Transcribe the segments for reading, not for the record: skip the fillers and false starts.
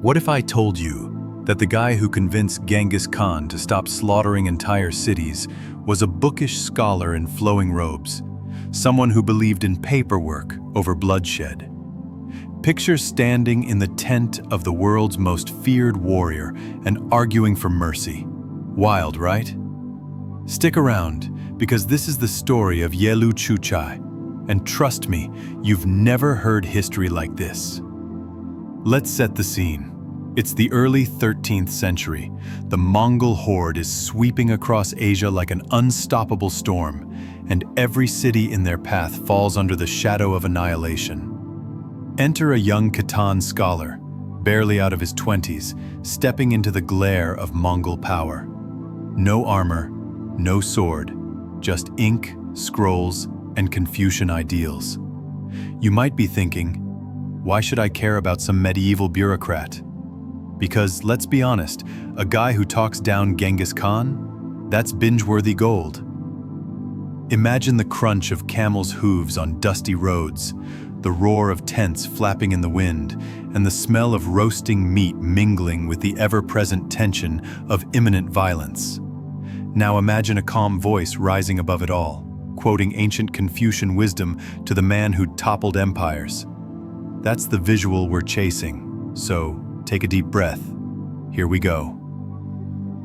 What if I told you that the guy who convinced Genghis Khan to stop slaughtering entire cities was a bookish scholar in flowing robes, someone who believed in paperwork over bloodshed? Picture standing in the tent of the world's most feared warrior and arguing for mercy. Wild, right? Stick around, because this is the story of Yelü Chucai, and trust me, you've never heard history like this. Let's set the scene. It's the early 13th century. The Mongol horde is sweeping across Asia like an unstoppable storm, and every city in their path falls under the shadow of annihilation. Enter a young Khitan scholar, barely out of his 20s, stepping into the glare of Mongol power. No armor, no sword, just ink, scrolls, and Confucian ideals. You might be thinking, why should I care about some medieval bureaucrat? Because, let's be honest, a guy who talks down Genghis Khan? That's binge-worthy gold. Imagine the crunch of camels' hooves on dusty roads, the roar of tents flapping in the wind, and the smell of roasting meat mingling with the ever-present tension of imminent violence. Now imagine a calm voice rising above it all, quoting ancient Confucian wisdom to the man who'd toppled empires. That's the visual we're chasing, so take a deep breath. Here we go.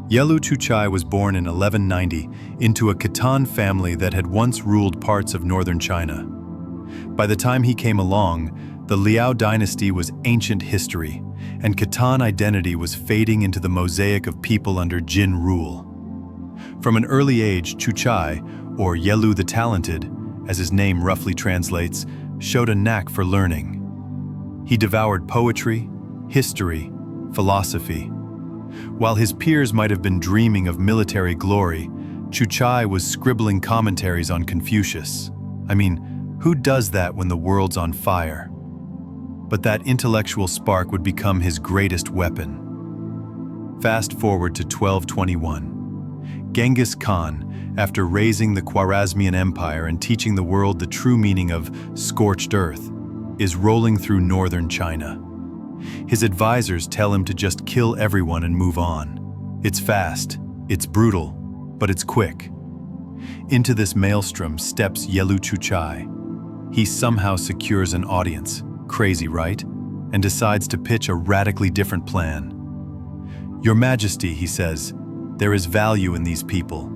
Yelü Chucai was born in 1190 into a Khitan family that had once ruled parts of northern China. By the time he came along, the Liao dynasty was ancient history, and Khitan identity was fading into the mosaic of people under Jin rule. From an early age, Chucai, or Yelü the Talented, as his name roughly translates, showed a knack for learning. He devoured poetry, history, philosophy. While his peers might have been dreaming of military glory, Chucai was scribbling commentaries on Confucius. I mean, who does that when the world's on fire? But that intellectual spark would become his greatest weapon. Fast forward to 1221. Genghis Khan, after raising the Khwarezmian Empire and teaching the world the true meaning of scorched earth, is rolling through northern China. His advisors tell him to just kill everyone and move on. It's fast, it's brutal, but it's quick. Into this maelstrom steps Yelü Chucai. He somehow secures an audience, crazy, right? And decides to pitch a radically different plan. "Your Majesty," he says, "there is value in these people.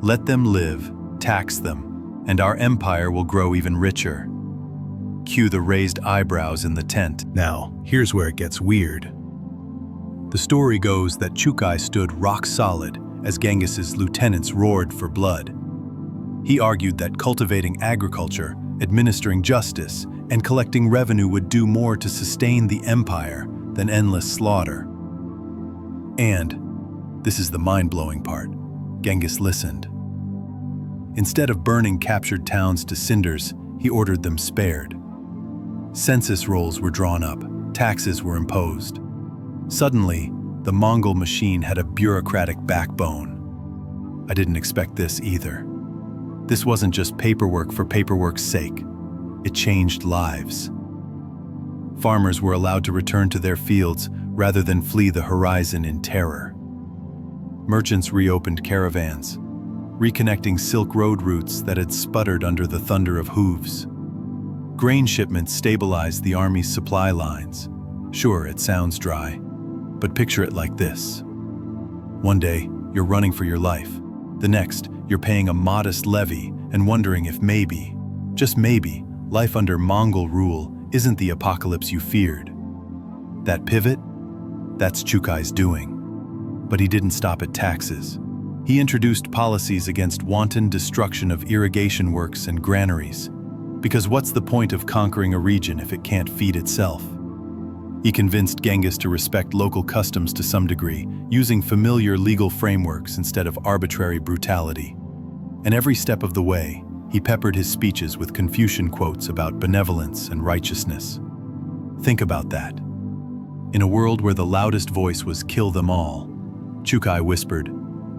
Let them live, tax them, and our empire will grow even richer." Cue the raised eyebrows in the tent. Now, here's where it gets weird. The story goes that Chucai stood rock solid as Genghis's lieutenants roared for blood. He argued that cultivating agriculture, administering justice, and collecting revenue would do more to sustain the empire than endless slaughter. And, this is the mind-blowing part, Genghis listened. Instead of burning captured towns to cinders, he ordered them spared. Census rolls were drawn up, taxes were imposed. Suddenly, the Mongol machine had a bureaucratic backbone. I didn't expect this either. This wasn't just paperwork for paperwork's sake. It changed lives. Farmers were allowed to return to their fields rather than flee the horizon in terror. Merchants reopened caravans, reconnecting Silk Road routes that had sputtered under the thunder of hooves. Grain shipments stabilized the army's supply lines. Sure, it sounds dry, but picture it like this. One day, you're running for your life. The next, you're paying a modest levy and wondering if maybe, just maybe, life under Mongol rule isn't the apocalypse you feared. That pivot? That's Chucai's doing. But he didn't stop at taxes. He introduced policies against wanton destruction of irrigation works and granaries. Because what's the point of conquering a region if it can't feed itself? He convinced Genghis to respect local customs to some degree, using familiar legal frameworks instead of arbitrary brutality. And every step of the way, he peppered his speeches with Confucian quotes about benevolence and righteousness. Think about that. In a world where the loudest voice was "kill them all," Chucai whispered,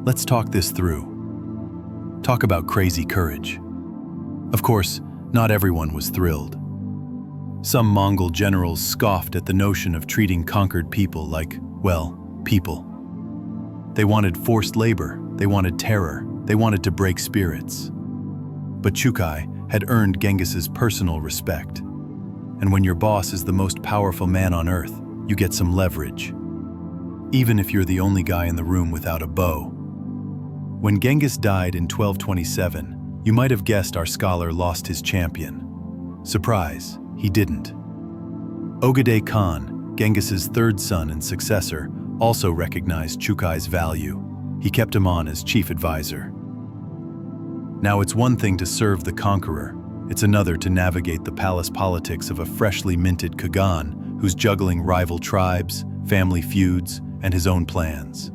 "Let's talk this through." Talk about crazy courage. Of course, not everyone was thrilled. Some Mongol generals scoffed at the notion of treating conquered people like, well, people. They wanted forced labor, they wanted terror, they wanted to break spirits. But Chucai had earned Genghis's personal respect. And when your boss is the most powerful man on earth, you get some leverage. Even if you're the only guy in the room without a bow. When Genghis died in 1227, you might have guessed our scholar lost his champion. Surprise, he didn't. Ogedei Khan, Genghis's third son and successor, also recognized Chucai's value. He kept him on as chief advisor. Now it's one thing to serve the conqueror, it's another to navigate the palace politics of a freshly minted Khagan who's juggling rival tribes, family feuds, and his own plans.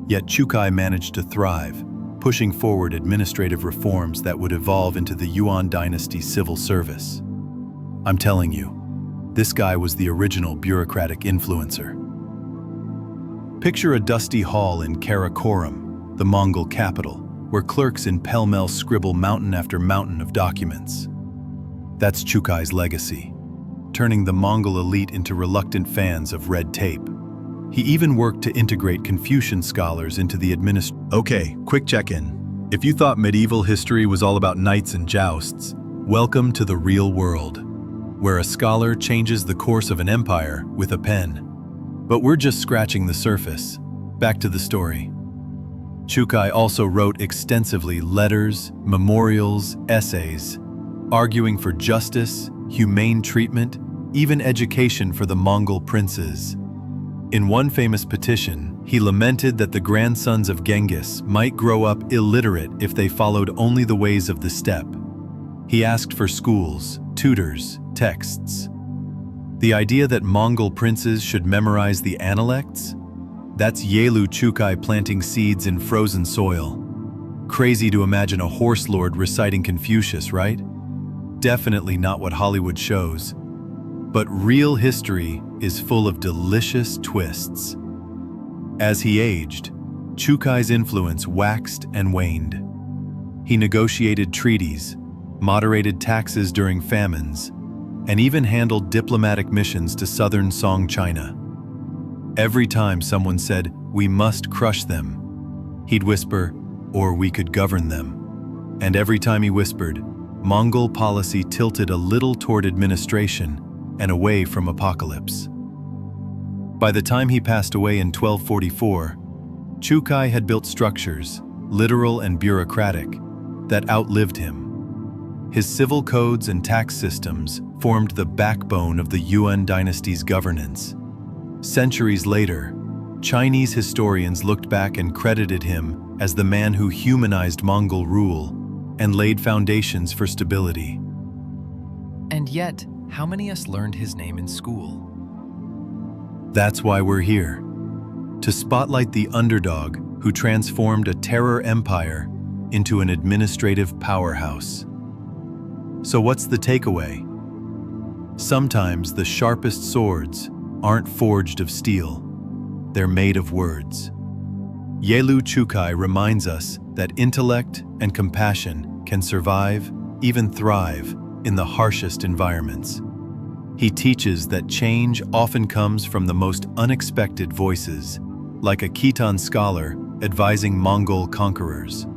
Yet Chucai managed to thrive, pushing forward administrative reforms that would evolve into the Yuan dynasty's civil service. I'm telling you, this guy was the original bureaucratic influencer. Picture a dusty hall in Karakoram, the Mongol capital, where clerks in pell-mell scribble mountain after mountain of documents. That's Chucai's legacy, turning the Mongol elite into reluctant fans of red tape. He even worked to integrate Confucian scholars into the administration. Okay, quick check-in. If you thought medieval history was all about knights and jousts, welcome to the real world, where a scholar changes the course of an empire with a pen. But we're just scratching the surface. Back to the story. Chucai also wrote extensively letters, memorials, essays, arguing for justice, humane treatment, even education for the Mongol princes. In one famous petition, he lamented that the grandsons of Genghis might grow up illiterate if they followed only the ways of the steppe. He asked for schools, tutors, texts. The idea that Mongol princes should memorize the analects? That's Yelü Chucai planting seeds in frozen soil. Crazy to imagine a horse lord reciting Confucius, right? Definitely not what Hollywood shows. But real history is full of delicious twists. As he aged, Chucai's influence waxed and waned. He negotiated treaties, moderated taxes during famines, and even handled diplomatic missions to southern Song China. Every time someone said, "We must crush them," he'd whisper, "Or we could govern them." And every time he whispered, Mongol policy tilted a little toward administration and away from apocalypse. By the time he passed away in 1244, Chucai had built structures, literal and bureaucratic, that outlived him. His civil codes and tax systems formed the backbone of the Yuan dynasty's governance. Centuries later, Chinese historians looked back and credited him as the man who humanized Mongol rule and laid foundations for stability. And yet, how many of us learned his name in school? That's why we're here, to spotlight the underdog who transformed a terror empire into an administrative powerhouse. So what's the takeaway? Sometimes the sharpest swords aren't forged of steel, they're made of words. Yelü Chucai reminds us that intellect and compassion can survive, even thrive, in the harshest environments. He teaches that change often comes from the most unexpected voices, like a Khitan scholar advising Mongol conquerors.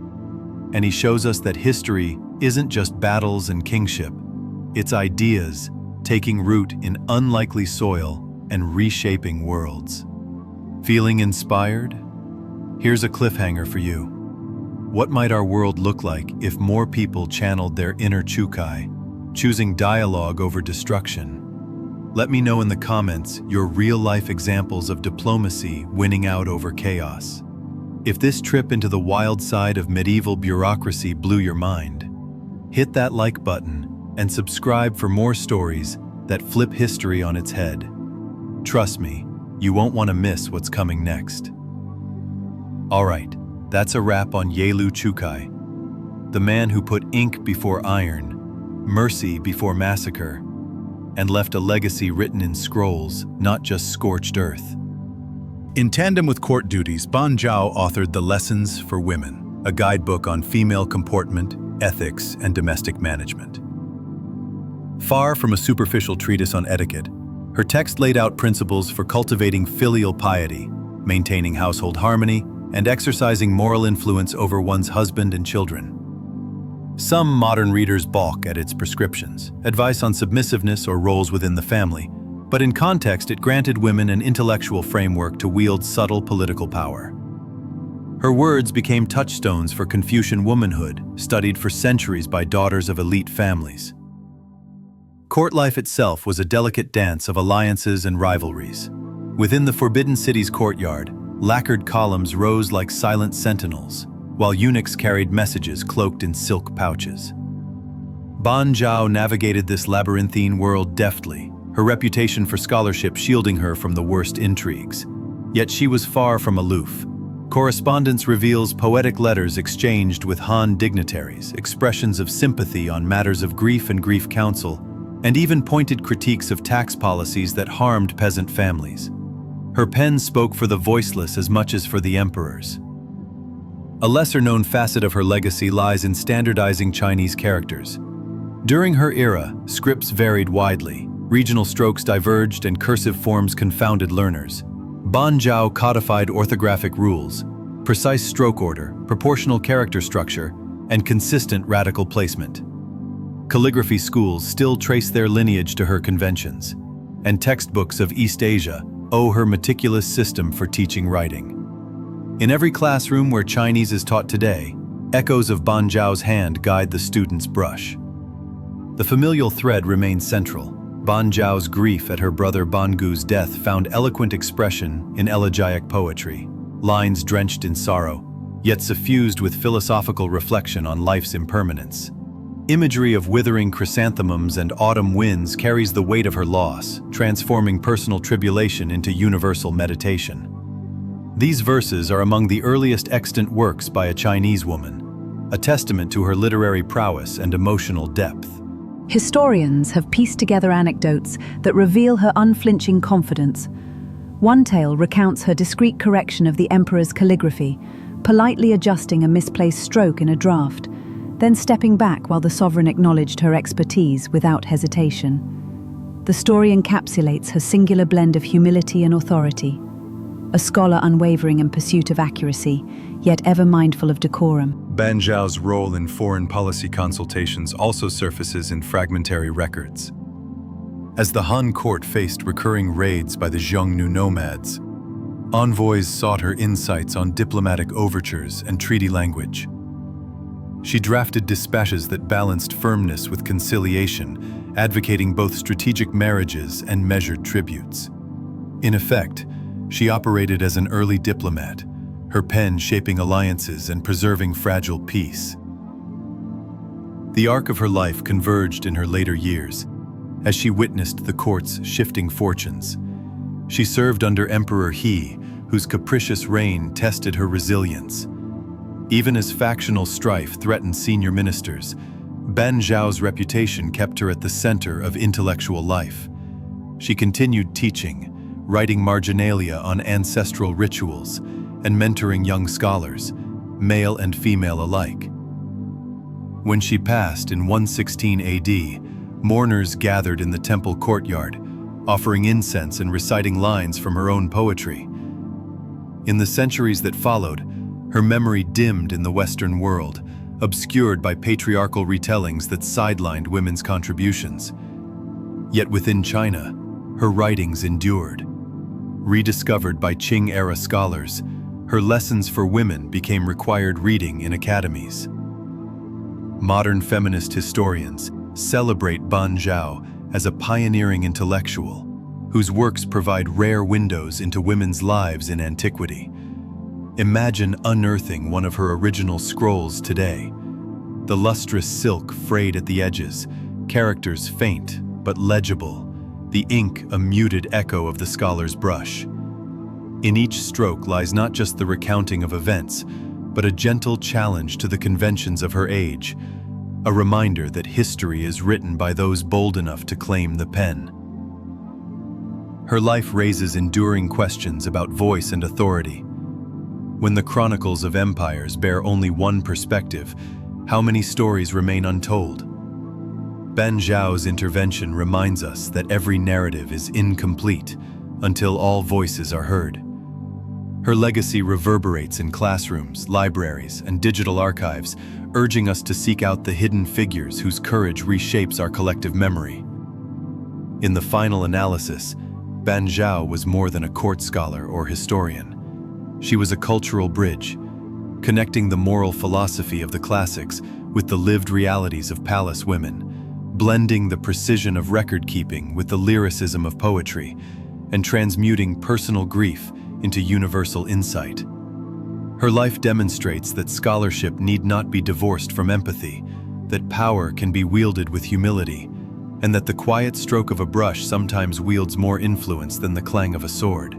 And he shows us that history isn't just battles and kingship, it's ideas taking root in unlikely soil and reshaping worlds. Feeling inspired? Here's a cliffhanger for you. What might our world look like if more people channeled their inner Chucai, choosing dialogue over destruction? Let me know in the comments your real-life examples of diplomacy winning out over chaos. If this trip into the wild side of medieval bureaucracy blew your mind, hit that like button and subscribe for more stories that flip history on its head. Trust me, you won't want to miss what's coming next. Alright, that's a wrap on Yelü Chucai, the man who put ink before iron, mercy before massacre, and left a legacy written in scrolls, not just scorched earth. In tandem with court duties, Zhao authored The Lessons for Women, a guidebook on female comportment, ethics, and domestic management. Far from a superficial treatise on etiquette, her text laid out principles for cultivating filial piety, maintaining household harmony, and exercising moral influence over one's husband and children. Some modern readers balk at its prescriptions, advice on submissiveness or roles within the family, but in context it granted women an intellectual framework to wield subtle political power. Her words became touchstones for Confucian womanhood, studied for centuries by daughters of elite families. Court life itself was a delicate dance of alliances and rivalries. Within the Forbidden City's courtyard, lacquered columns rose like silent sentinels, while eunuchs carried messages cloaked in silk pouches. Zhao navigated this labyrinthine world deftly, her reputation for scholarship shielding her from the worst intrigues. Yet she was far from aloof. Correspondence reveals poetic letters exchanged with Han dignitaries, expressions of sympathy on matters of grief and grief counsel, and even pointed critiques of tax policies that harmed peasant families. Her pen spoke for the voiceless as much as for the emperors. A lesser-known facet of her legacy lies in standardizing Chinese characters. During her era, scripts varied widely. Regional strokes diverged and cursive forms confounded learners. Zhao codified orthographic rules, precise stroke order, proportional character structure, and consistent radical placement. Calligraphy schools still trace their lineage to her conventions, and textbooks of East Asia owe her meticulous system for teaching writing. In every classroom where Chinese is taught today, echoes of Zhao's hand guide the student's brush. The familial thread remains central. Zhao's grief at her brother Gu's death found eloquent expression in elegiac poetry, lines drenched in sorrow, yet suffused with philosophical reflection on life's impermanence. Imagery of withering chrysanthemums and autumn winds carries the weight of her loss, transforming personal tribulation into universal meditation. These verses are among the earliest extant works by a Chinese woman, a testament to her literary prowess and emotional depth. Historians have pieced together anecdotes that reveal her unflinching confidence. One tale recounts her discreet correction of the emperor's calligraphy, politely adjusting a misplaced stroke in a draft, then stepping back while the sovereign acknowledged her expertise without hesitation. The story encapsulates her singular blend of humility and authority, a scholar unwavering in pursuit of accuracy, yet ever mindful of decorum. Zhao's role in foreign policy consultations also surfaces in fragmentary records. As the Han court faced recurring raids by the Xiongnu nomads, envoys sought her insights on diplomatic overtures and treaty language. She drafted dispatches that balanced firmness with conciliation, advocating both strategic marriages and measured tributes. In effect, she operated as an early diplomat, her pen shaping alliances and preserving fragile peace. The arc of her life converged in her later years, as she witnessed the court's shifting fortunes. She served under Emperor He, whose capricious reign tested her resilience. Even as factional strife threatened senior ministers, Zhao's reputation kept her at the center of intellectual life. She continued teaching, writing marginalia on ancestral rituals, and mentoring young scholars, male and female alike. When she passed in 116 AD, mourners gathered in the temple courtyard, offering incense and reciting lines from her own poetry. In the centuries that followed, her memory dimmed in the Western world, obscured by patriarchal retellings that sidelined women's contributions. Yet within China, her writings endured. Rediscovered by Qing-era scholars, her lessons for women became required reading in academies. Modern feminist historians celebrate Zhao as a pioneering intellectual, whose works provide rare windows into women's lives in antiquity. Imagine unearthing one of her original scrolls today. The lustrous silk frayed at the edges, characters faint but legible, the ink a muted echo of the scholar's brush. In each stroke lies not just the recounting of events, but a gentle challenge to the conventions of her age, a reminder that history is written by those bold enough to claim the pen. Her life raises enduring questions about voice and authority. When the chronicles of empires bear only one perspective, how many stories remain untold? Ban Zhao's intervention reminds us that every narrative is incomplete until all voices are heard. Her legacy reverberates in classrooms, libraries, and digital archives, urging us to seek out the hidden figures whose courage reshapes our collective memory. In the final analysis, Ban Zhao was more than a court scholar or historian. She was a cultural bridge, connecting the moral philosophy of the classics with the lived realities of palace women, blending the precision of record-keeping with the lyricism of poetry, and transmuting personal grief into universal insight. Her life demonstrates that scholarship need not be divorced from empathy, that power can be wielded with humility, and that the quiet stroke of a brush sometimes wields more influence than the clang of a sword.